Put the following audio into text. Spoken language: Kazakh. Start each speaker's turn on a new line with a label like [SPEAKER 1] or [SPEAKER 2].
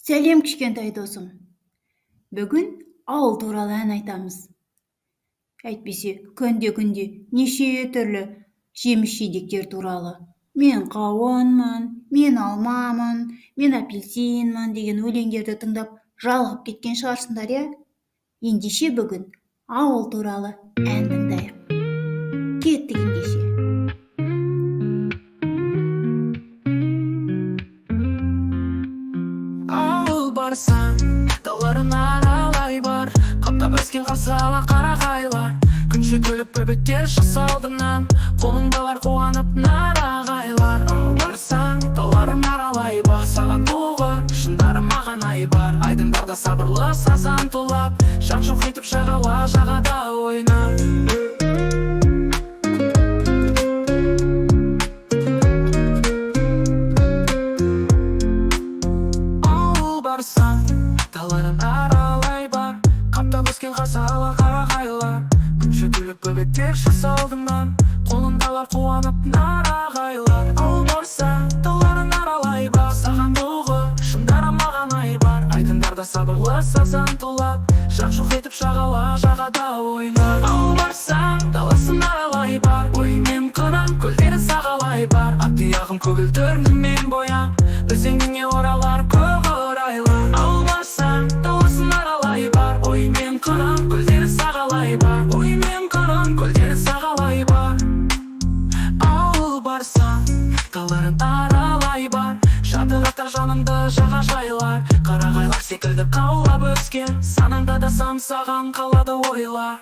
[SPEAKER 1] Сәлем кішкентай досым. Бүгін ауыл туралы ән айтамыз. Әйтпесе, күнде неше түрлі жеміс-жидектер туралы. Мен қауынмын, мен алмамын, мен апельсинмін деген өлеңдерді тыңдап жалығып кеткен шығарсыңдар, иә? Ендеше бүгін ауыл туралы ән тыңдайық. Кеттік ендеше.
[SPEAKER 2] Ауыл барсаң, тауларын аралай бар. Қаптап өскен қарсы, алар, Қарағайлар. Күнше, күліп, бөбектер шықса алдыңнан. Қолыңды алар, қуанып, ағайлар. Ауыл барсаң, тауларын аралай бар. Саған тұғыр, шындары, Маған, айбар. Айдындарда сабырлы, сазан, тулап. Жарқ-жұрқ етіп шағала, жағада ойнап. Тауларын аралай бар. Қаптап өскен қарсы, алар, Қарағайлар. Күнше, күліп, бөбектер шықса алдыңнан. Қолыңды алар, қуанып, ағайлар. Ауыл барсаң, тауларын аралай бар. Саған тұғыр, шындары, Маған, айбар. Айдындарда сабырлы, сазан, тулап. Жарқ-жұрқ етіп шағала, жағада ойнап. Ауыл барсаң, даласын аралай бар. Оймен қыран, көлдері сағалай бар. Ат тұяғым көгілдір мен бояп. Өзеңіне оралар айлар. Ауыл барсаң, даласын аралай бар. Оймен қыран, көлдері сағалай бар. Оймен қыран, көлдері сағалай бар. Ауыл барсаң, тауларын аралай бар. Жадырақта жанымды жағажайлар. Қарағайлар секілді қаулап өскен. Санаңда да самсаған қалады ойлар.